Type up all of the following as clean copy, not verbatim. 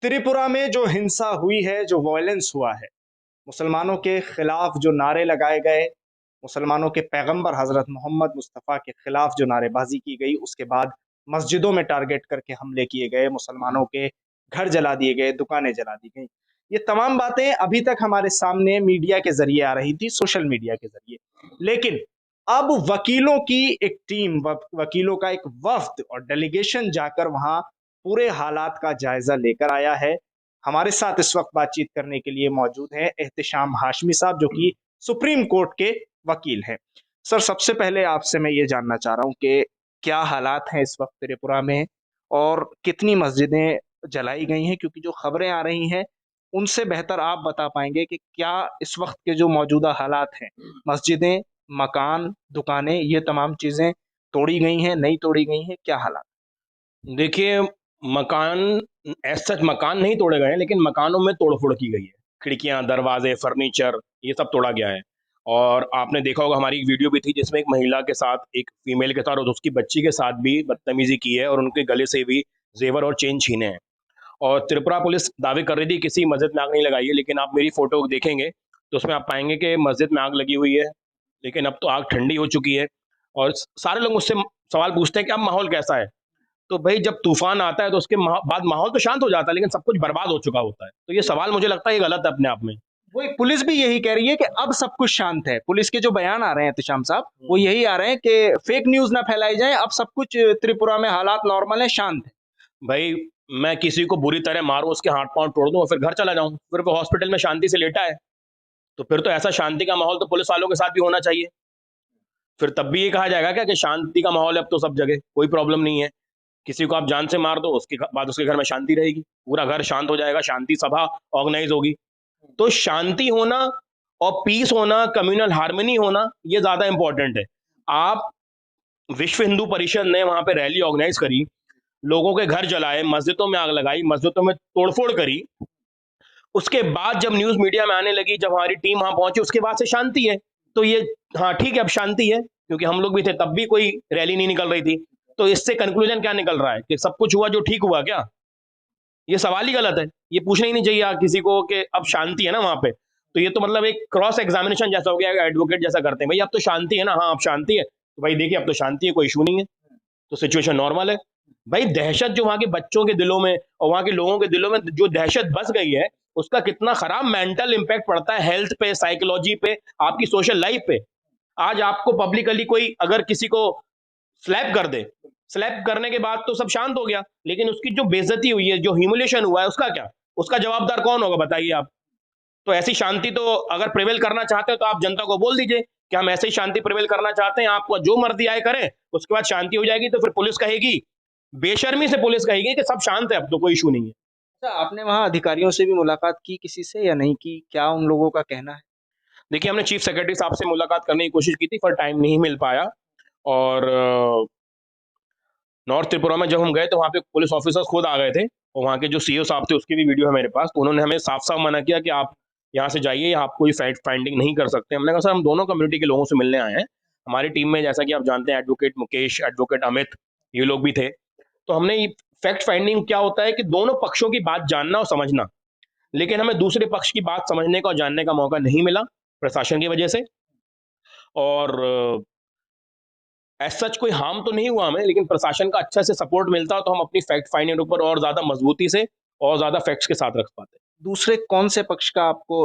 त्रिपुरा में जो हिंसा हुई है, जो वॉयलेंस हुआ है, मुसलमानों के खिलाफ जो नारे लगाए गए, मुसलमानों के पैगंबर हजरत मोहम्मद मुस्तफ़ा के खिलाफ जो नारेबाजी की गई, उसके बाद मस्जिदों में टारगेट करके हमले किए गए, मुसलमानों के घर जला दिए गए, दुकानें जला दी गई। ये तमाम बातें अभी तक हमारे सामने मीडिया के जरिए आ रही थी, सोशल मीडिया के जरिए। लेकिन अब वकीलों की एक टीम, वकीलों का एक वफ्द और डेलीगेशन जाकर वहां पूरे हालात का जायजा लेकर आया है। हमारे साथ इस वक्त बातचीत करने के लिए मौजूद हैं एहतिशाम हाशमी साहब, जो कि सुप्रीम कोर्ट के वकील हैं। सर, सबसे पहले आपसे मैं ये जानना चाह रहा हूँ कि क्या हालात हैं इस वक्त त्रिपुरा में और कितनी मस्जिदें जलाई गई हैं, क्योंकि जो खबरें आ रही हैं उनसे बेहतर आप बता पाएंगे कि क्या इस वक्त के जो मौजूदा हालात हैं, मस्जिदें, मकान, दुकानें, ये तमाम चीजें तोड़ी गई हैं, नहीं तोड़ी गई हैं, क्या हालात? देखिए, मकान एज सच मकान नहीं तोड़े गए हैं, लेकिन मकानों में तोड़-फोड़ की गई है। खिड़कियाँ, दरवाजे, फर्नीचर ये सब तोड़ा गया है। और आपने देखा होगा, हमारी एक वीडियो भी थी जिसमें एक महिला के साथ, एक फीमेल के साथ और उसकी बच्ची के साथ भी बदतमीज़ी की है और उनके गले से भी ज़ेवर और चेन छीने हैं। और त्रिपुरा पुलिस दावे कर रही थी किसी मस्जिद में आग नहीं लगाई है, लेकिन आप मेरी फ़ोटो देखेंगे तो उसमें आप पाएँगे कि मस्जिद में आग लगी हुई है, लेकिन अब तो आग ठंडी हो चुकी है। और सारे लोग मुझसे सवाल पूछते हैं कि अब माहौल कैसा है? तो भाई, जब तूफान आता है तो उसके बाद माहौल तो शांत हो जाता है, लेकिन सब कुछ बर्बाद हो चुका होता है। तो ये सवाल मुझे लगता है ये गलत है अपने आप में। वही पुलिस भी यही कह रही है कि अब सब कुछ शांत है। पुलिस के जो बयान आ रहे हैं एहतिशाम साहब, वो यही आ रहे हैं कि फेक न्यूज ना फैलाई जाए, अब सब कुछ त्रिपुरा में हालात नॉर्मल है, शांत है। भाई, मैं किसी को बुरी तरह मारूं, उसके हाथ पांव तोड़ दूं और फिर घर चला जाऊं, फिर वो हॉस्पिटल में शांति से लेटा है, तो फिर तो ऐसा शांति का माहौल तो पुलिस वालों के साथ भी होना चाहिए। फिर तब भी ये कहा जाएगा क्या कि शांति का माहौल है अब तो सब जगह, कोई प्रॉब्लम नहीं है। किसी को आप जान से मार दो, उसके बाद उसके घर में शांति रहेगी, पूरा घर शांत हो जाएगा, शांति सभा ऑर्गेनाइज होगी। तो शांति होना और पीस होना, कम्युनल हार्मनी होना, ये ज्यादा इंपॉर्टेंट है। आप विश्व हिंदू परिषद ने वहां पे रैली ऑर्गेनाइज करी, लोगों के घर जलाए, मस्जिदों में आग लगाई, मस्जिदों में तोड़फोड़ करी। उसके बाद जब न्यूज मीडिया में आने लगी, जब हमारी टीम वहां पहुंची, उसके बाद से शांति है। तो ये, हाँ ठीक है, अब शांति है, क्योंकि हम लोग भी थे तब भी कोई रैली नहीं निकल रही थी। तो इससे कंक्लूजन क्या निकल रहा है कि सब कुछ हुआ जो ठीक हुआ क्या? ये सवाल ही गलत है। ये पूछना ही नहीं चाहिए किसी को कि अब शांति है ना वहां पे। तो ये तो मतलब एक क्रॉस एग्जामिनेशन जैसा हो गया, एडवोकेट जैसा करते हैं, भाई अब तो शांति है ना, हाँ अब शांति है, तो भाई देखिए अब तो शांति है, कोई इशू नहीं है, तो सिचुएशन नॉर्मल है। भाई, दहशत जो वहां के बच्चों के दिलों में और वहां के लोगों के दिलों में जो दहशत बस गई है, उसका कितना खराब मेंटल इंपैक्ट पड़ता है हेल्थ पे, साइकोलॉजी पे, आपकी सोशल लाइफ पे। आज आपको पब्लिकली कोई अगर किसी को स्लैप कर दे, स्लैप करने के बाद तो सब शांत हो गया, लेकिन उसकी जो बेइज्जती हुई है, जो ह्यूमिलिएशन हुआ है, उसका क्या? उसका जवाबदार कौन होगा बताइए आप? तो ऐसी शांति तो अगर प्रिवेल करना चाहते हो तो आप जनता को बोल दीजिए कि हम ऐसे ही शांति प्रिवेल करना चाहते हैं, आपको जो मर्जी आए करें, उसके बाद शांति हो जाएगी। तो फिर पुलिस कहेगी, बेशर्मी से पुलिस कहेगी कि सब शांत है, अब तो कोई इशू नहीं है। अच्छा, आपने वहाँ अधिकारियों से भी मुलाकात की किसी से या नहीं की? क्या उन लोगों का कहना है? देखिए, हमने चीफ सेक्रेटरी साहब से मुलाकात करने की कोशिश की थी, पर टाइम नहीं मिल पाया। और नॉर्थ त्रिपुरा में जब हम गए तो वहाँ पे पुलिस ऑफिसर्स खुद आ गए थे, और वहाँ के जो सीओ साहब थे उसकी भी वीडियो है मेरे पास। तो उन्होंने हमें साफ साफ मना किया कि आप यहाँ से जाइए, आप कोई फैक्ट फाइंडिंग नहीं कर सकते। हमने कहा सर, हम दोनों कम्युनिटी के लोगों से मिलने आए हैं। हमारी टीम में, जैसा कि आप जानते हैं, एडवोकेट मुकेश, एडवोकेट अमित, ये लोग भी थे। तो हमने फैक्ट फाइंडिंग क्या होता है कि दोनों पक्षों की बात जानना और समझना, लेकिन हमें दूसरे पक्ष की बात समझने का और जानने का मौका नहीं मिला प्रशासन की वजह से। और एज सच कोई हार्म तो नहीं हुआ हमें, लेकिन प्रशासन का अच्छा से सपोर्ट मिलता तो हम अपनी फैक्ट फाइंडिंग ऊपर और ज्यादा मजबूती से और ज्यादा फैक्ट्स के साथ रख पाते। दूसरे कौन से पक्ष का आपको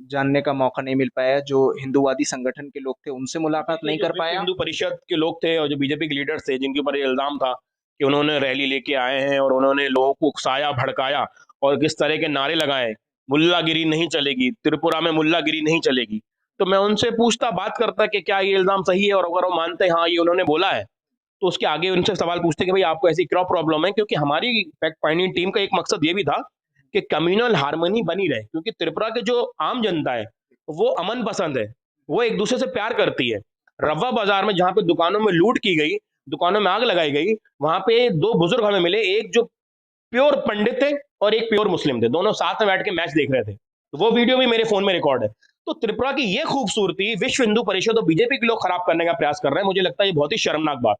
जानने का मौका नहीं मिल पाया? जो हिंदूवादी संगठन के लोग थे उनसे मुलाकात नहीं कर पाया? हिंदू परिषद के लोग थे और जो बीजेपी के लीडर्स थे, जिनके ऊपर ये इल्जाम था कि उन्होंने रैली लेके आए हैं और उन्होंने लोगों को उकसाया, भड़काया और किस तरह के नारे लगाए, मुल्लागिरी नहीं चलेगी त्रिपुरा में, मुल्लागिरी नहीं चलेगी। तो मैं उनसे पूछता, बात करता कि क्या ये इल्जाम सही है, और अगर वो मानते हैं हाँ ये उन्होंने बोला है, तो उसके आगे उनसे सवाल पूछते कि भाई आपको ऐसी क्या प्रॉब्लम है, क्योंकि हमारी फैक्ट फाइंडिंग टीम का एक मकसद ये भी था कि कम्युनल हार्मनी बनी रहे, क्योंकि त्रिपुरा के जो आम जनता है वो अमन पसंद है, वो एक दूसरे से प्यार करती है। रवा बाजार में जहां पे दुकानों में लूट की गई, दुकानों में आग लगाई गई, वहां पे दो बुजुर्ग हमें मिले, एक जो प्योर पंडित थे और एक प्योर मुस्लिम थे, दोनों साथ में बैठ के मैच देख रहे थे। तो वो वीडियो भी मेरे फोन में रिकॉर्ड है। तो त्रिपुरा की ये खूबसूरती विश्व हिंदू परिषद और बीजेपी के लोग खराब करने का प्रयास कर रहे हैं, मुझे लगता है ये बहुत ही शर्मनाक बात।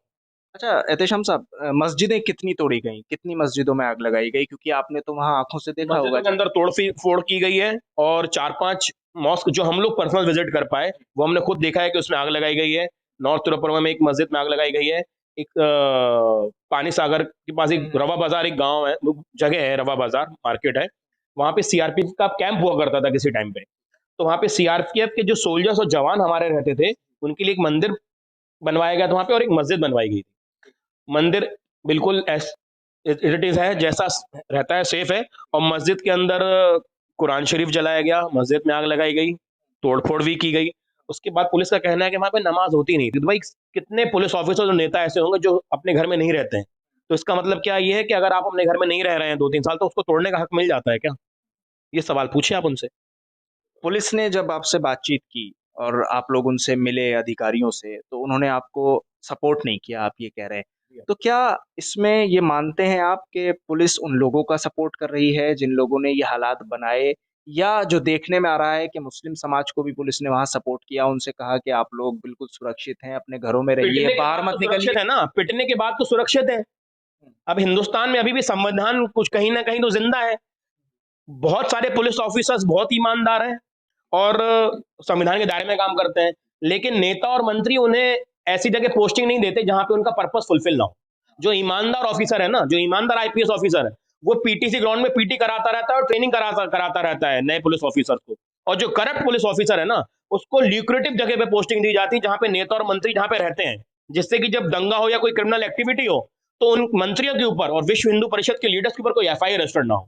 अच्छा एहतेशाम साहब, मस्जिदें कितनी तोड़ी गई, कितनी मस्जिदों में आग लगाई गई? क्योंकि आपने तो वहां आंखों से देखा होगा मस्जिदों के अंदर तोड़ फोड़ की गई है, और 4-5 मॉस्क जो हम लोग पर्सनल विजिट कर पाए, वो हमने खुद देखा है कि उसमें आग लगाई गई है। नॉर्थ त्रिपुरा में एक मस्जिद में आग लगाई गई है। एक पानी सागर के पास एक रवा बाजार, एक गांव है, जगह है, रवा बाजार मार्केट है। वहां पे सीआरपीएफ का कैंप हुआ करता था किसी टाइम पे। तो वहां पे सीआरपीएफ के जो सोल्जर्स और जवान हमारे रहते थे, उनके लिए एक मंदिर बनवाया गया था वहां पे, और एक मस्जिद बनवाई गई थी। मंदिर बिल्कुल इट इज है जैसा रहता है, सेफ है। और मस्जिद के अंदर कुरान शरीफ जलाया गया, मस्जिद में आग लगाई गई, तोड़फोड़ भी की गई। उसके बाद पुलिस का कहना है कि वहां पे नमाज होती नहीं थी। तो भाई कितने पुलिस ऑफिसर और नेता ऐसे होंगे जो अपने घर में नहीं रहते हैं? तो इसका मतलब क्या ये है कि अगर आप अपने घर में नहीं रह रहे हैं 2-3 साल, तो उसको तोड़ने का हक मिल जाता है क्या? ये सवाल पूछिए आप उनसे। पुलिस ने जब आपसे बातचीत की और आप लोग उनसे मिले अधिकारियों से, तो उन्होंने आपको सपोर्ट नहीं किया, आप ये कह रहे हैं। तो क्या इसमें ये मानते हैं आप कि पुलिस उन लोगों का सपोर्ट कर रही है जिन लोगों ने ये हालात बनाए, या जो देखने में आ रहा है कि मुस्लिम समाज को भी पुलिस ने वहां सपोर्ट किया, उनसे कहा कि आप लोग बिल्कुल सुरक्षित हैं, अपने घरों में रहिए, पिटने के बाहर बाद मत तो सुरक्षित निकलिए? है ना, पिटने के बाद तो सुरक्षित है। अब हिंदुस्तान में अभी भी संविधान कुछ कहीं ना कहीं तो जिंदा है। बहुत सारे पुलिस ऑफिसर्स बहुत ईमानदार हैं और संविधान के दायरे में काम करते हैं, लेकिन नेता और मंत्री उन्हें ऐसी जगह पोस्टिंग नहीं देते जहां पे उनका पर्पस फुलफिल ना हो। जो ईमानदार ऑफिसर है ना, जो ईमानदार आईपीएस ऑफिसर है, वो पीटीसी ग्राउंड में पीटी कराता रहता है और ट्रेनिंग कराता कराता रहता है नए पुलिस ऑफिसर को। और जो करप्ट पुलिस ऑफिसर है ना, उसको ल्यूक्रेटिव जगह पे पोस्टिंग दी जाती है जहां पे नेता और मंत्री जहां पे रहते हैं, जिससे कि जब दंगा हो या कोई क्रिमिनल एक्टिविटी हो, तो उन मंत्रियों के ऊपर और विश्व हिंदू परिषद के लीडर्स के ऊपर कोई एफआईआर रजिस्टर्ड ना हो।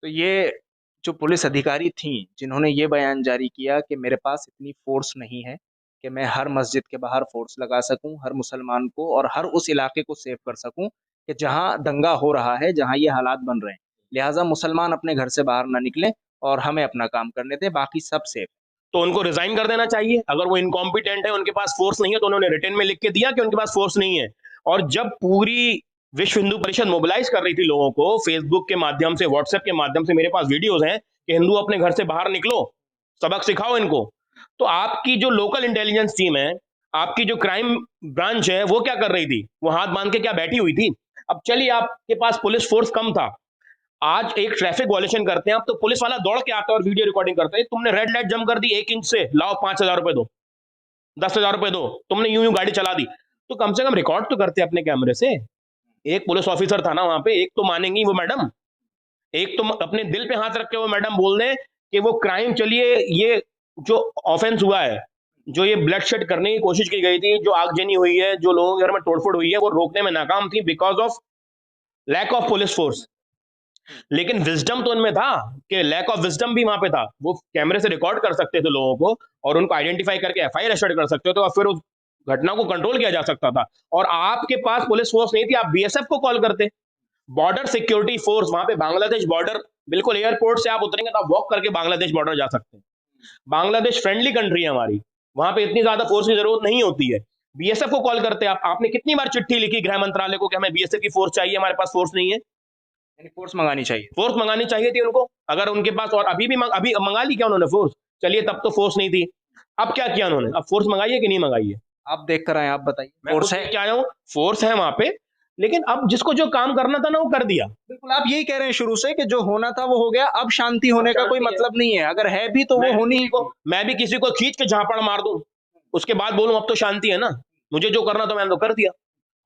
तो ये जो पुलिस अधिकारी थी जिन्होंने ये बयान जारी किया कि मेरे पास इतनी फोर्स नहीं है कि मैं हर मस्जिद के बाहर फोर्स लगा सकूं, हर मुसलमान को और हर उस इलाके को सेव कर सकूं कि जहां दंगा हो रहा है, जहां ये हालात बन रहे हैं, लिहाजा मुसलमान अपने घर से बाहर ना निकलें और हमें अपना काम करने दें, बाकी सब सेफ। तो उनको रिजाइन कर देना चाहिए। अगर वो इनकॉम्पिटेंट है, उनके पास फोर्स नहीं है, तो उन्होंने रिटर्न में लिख के दिया कि उनके पास फोर्स नहीं है। और जब पूरी विश्व हिंदू परिषद मोबिलाइज कर रही थी लोगों को फेसबुक के माध्यम से, व्हाट्सएप के माध्यम से, मेरे पास वीडियोज हैं कि हिंदू अपने घर से बाहर निकलो, सबक सिखाओ इनको। तो आपकी जो लोकल इंटेलिजेंस टीम है, आपकी जो क्राइम ब्रांच है, वो क्या कर रही थी? वो हाथ बांध के क्या बैठी हुई थी? अब चलिए आपके पास पुलिस फोर्स कम था, आज एक ट्रैफिक वायलेशन करते हैं आप, तो पुलिस वाला दौड़ के आता है और वीडियो रिकॉर्डिंग करता है, तुमने रेड लाइट जम कर दी 1 इंच से, लाओ 5,000 रुपए दो, 10,000 रुपए दो, तुमने यूं यूं गाड़ी चला दी। तो कम से कम रिकॉर्ड तो करते अपने कैमरे से। एक पुलिस ऑफिसर था ना वहां पे, एक तो मानेंगी वो मैडम, एक तो अपने दिल पे हाथ रख के वो मैडम बोल दें कि वो क्राइम, चलिए ये जो ऑफेंस हुआ है, जो ये ब्लड शेड करने की कोशिश की गई थी, जो आगजनी हुई है, जो लोगों के घर में तोड़फोड़ हुई है, वो रोकने में नाकाम थी because of lack of police force. लेकिन विजडम तो उनमें था, कि लैक ऑफ विजडम भी वहां पे था। वो कैमरे से रिकॉर्ड कर सकते थे लोगों को और उनको आइडेंटिफाई करके एफआईआर रजिस्टर कर सकते थे, और फिर उस घटना को कंट्रोल किया जा सकता था। और आपके पास पुलिस फोर्स नहीं थी, आप बीएसएफ को कॉल करते। बॉर्डर सिक्योरिटी फोर्स वहां पे, बांग्लादेश बॉर्डर, बिल्कुल एयरपोर्ट से आप उतरेंगे तो आप वॉक करके बांग्लादेश बॉर्डर जा सकते हैं। बांग्लादेश फ्रेंडली कंट्री है हमारी, वहां पे इतनी ज्यादा फोर्स की जरूरत नहीं होती है। बीएसएफ को कॉल करते आप। आपने कितनी बार चिट्ठी लिखी गृह मंत्रालय को कि हमें बीएसएफ की फोर्स चाहिए, हमारे पास फोर्स नहीं है? यानी फोर्स मंगानी चाहिए। फोर्स मंगानी चाहिए थी उनको, अगर उनके पास, और अभी भी अभी मंगा ली क्या उन्होंने फोर्स? चलिए तब तो फोर्स नहीं थी, अब क्या किया उन्होंने? अब फोर्स मंगाई है कि नहीं मंगाई है? आप देख कर आए, आप बताइए। मैं फोर्स खुद है? देख के आया हूं, फोर्स है वहां पे। लेकिन अब जिसको जो काम करना था ना, वो कर दिया। बिल्कुल, आप यही कह रहे हैं शुरू से कि जो होना था वो हो गया, अब शांति होने का कोई शांति है। मतलब नहीं है, अगर है भी तो वो होनी ही। मैं भी किसी को खींच के झापड़ मार दूं, उसके बाद बोलूं अब तो शांति है ना, मुझे जो करना था मैंने तो कर दिया,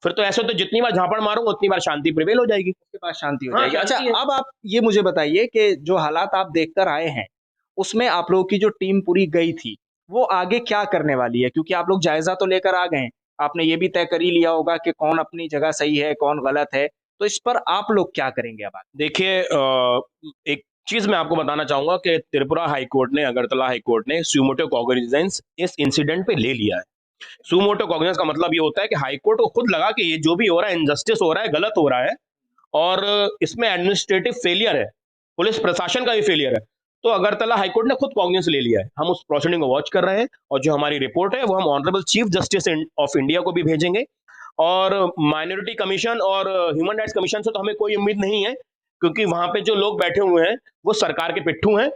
फिर तो ऐसे तो जितनी बार झापड़ मारूंगा उतनी बार शांति प्रिवेल हो जाएगी। उसके बाद शांति हो हाँ, जाएगी। अच्छा, शांति है। अब आप ये मुझे बताइए कि जो हालात आप देखकर आए हैं, उसमें आप लोगों की जो टीम पूरी गई थी, वो आगे क्या करने वाली है? क्योंकि आप लोग जायजा तो लेकर आ गए हैं, आपने ये भी तय कर ही लिया होगा कि कौन अपनी जगह सही है, कौन गलत है, तो इस पर आप लोग क्या करेंगे अब आगे? देखिए, एक चीज मैं आपको बताना चाहूंगा कि त्रिपुरा हाईकोर्ट ने, अगरतला हाईकोर्ट ने सुमोटो कॉग्निजेंस इस इंसिडेंट पे ले लिया है। सुमोटो कॉग्निजेंस का मतलब ये होता है कि हाईकोर्ट को खुद लगा कि ये जो भी हो रहा है इनजस्टिस हो रहा है, गलत हो रहा है, और इसमें एडमिनिस्ट्रेटिव फेलियर है, पुलिस प्रशासन का भी फेलियर है। तो अगरतला हाईकोर्ट ने खुद कॉग्निजेंस ले लिया है। हम उस प्रोसीडिंग को वॉच कर रहे हैं, और जो हमारी रिपोर्ट है वो हम honourable chief justice of India को भी भेजेंगे। और माइनॉरिटी कमीशन और ह्यूमन राइट्स कमीशन से तो हमें कोई उम्मीद नहीं है, क्योंकि वहां पे जो लोग बैठे हुए हैं वो सरकार के पिट्ठू हैं,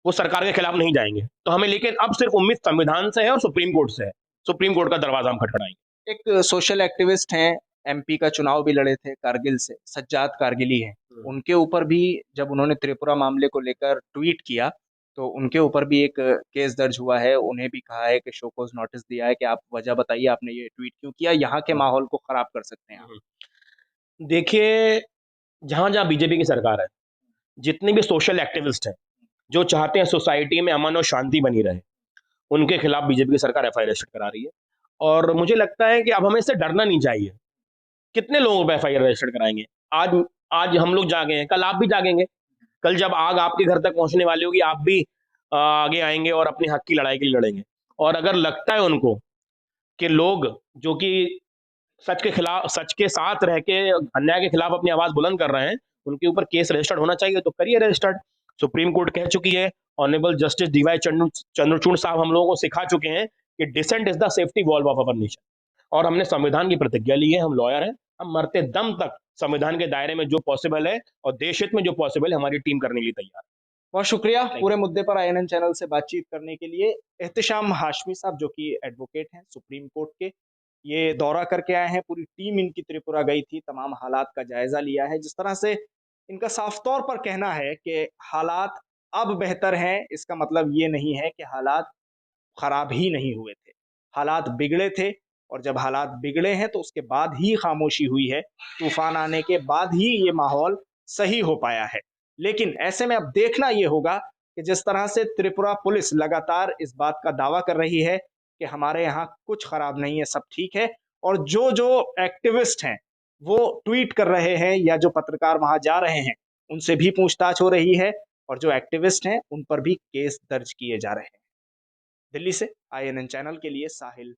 वो सरकार के खिलाफ नहीं जाएंगे। तो हमें लेकिन अब सिर्फ उम्मीद संविधान से है और सुप्रीम कोर्ट से है। सुप्रीम कोर्ट का दरवाजा हम खटखटाएंगे। एक सोशल एक्टिविस्ट हैं, एमपी का चुनाव भी लड़े थे कारगिल से, सज्जाद कारगिली हैं। उनके ऊपर भी जब उन्होंने त्रिपुरा मामले को लेकर ट्वीट किया, तो उनके ऊपर भी एक केस दर्ज हुआ है। उन्हें भी कहा है कि शो कॉज नोटिस दिया है कि आप वजह बताइए, आपने ये ट्वीट क्यों किया, यहाँ के माहौल को खराब कर सकते हैं आप। देखिए, जहां-जहां बीजेपी की सरकार है, जितने भी सोशल एक्टिविस्ट हैं, जो चाहते हैं सोसाइटी में अमन और शांति बनी रहे, उनके खिलाफ बीजेपी की सरकार एफआईआर रजिस्टर करा रही है। और मुझे लगता है कि अब हमें इससे डरना नहीं चाहिए। कितने लोगों पे एफआईआर रजिस्टर कराएंगे? आज आज हम लोग जागे हैं, कल आप भी जागेंगे। कल जब आग आपके घर तक पहुंचने वाली होगी, आप भी आगे आएंगे और अपने हक की लड़ाई के लिए लड़ेंगे। और अगर लगता है उनको कि लोग जो कि सच के खिलाफ, सच के साथ रह के अन्याय के खिलाफ अपनी आवाज बुलंद कर रहे हैं, उनके ऊपर केस रजिस्टर्ड होना चाहिए, तो करिए रजिस्टर्ड। सुप्रीम कोर्ट कह चुकी है, ऑनरेबल जस्टिस डीवाई चंद्रचूड़ साहब हम लोगों को सिखा चुके हैं कि dissent is the safety valve of our nation. और हमने संविधान की प्रतिज्ञा ली है, हम लॉयर हैं, हम मरते दम तक संविधान के दायरे में जो पॉसिबल है और देश हित में जो पॉसिबल है, हमारी टीम करने के लिए तैयार है। बहुत शुक्रिया पूरे मुद्दे पर आईएनएन चैनल से बातचीत करने के लिए। एहतिशाम हाशमी साहब, जो कि एडवोकेट हैं सुप्रीम कोर्ट के, ये दौरा करके आए हैं। पूरी टीम इनकी त्रिपुरा गई थी, तमाम हालात का जायजा लिया है। जिस तरह से इनका साफ तौर पर कहना है कि हालात अब बेहतर हैं, इसका मतलब ये नहीं है कि हालात खराब ही नहीं हुए थे। हालात बिगड़े थे, और जब हालात बिगड़े हैं तो उसके बाद ही खामोशी हुई है। तूफान आने के बाद ही ये माहौल सही हो पाया है। लेकिन ऐसे में अब देखना ये होगा कि जिस तरह से त्रिपुरा पुलिस लगातार इस बात का दावा कर रही है कि हमारे यहाँ कुछ खराब नहीं है, सब ठीक है, और जो जो एक्टिविस्ट हैं वो ट्वीट कर रहे हैं या जो पत्रकार वहां जा रहे हैं, उनसे भी पूछताछ हो रही है, और जो एक्टिविस्ट हैं उन पर भी केस दर्ज किए जा रहे हैं। दिल्ली से आईएनएन चैनल के लिए साहिल।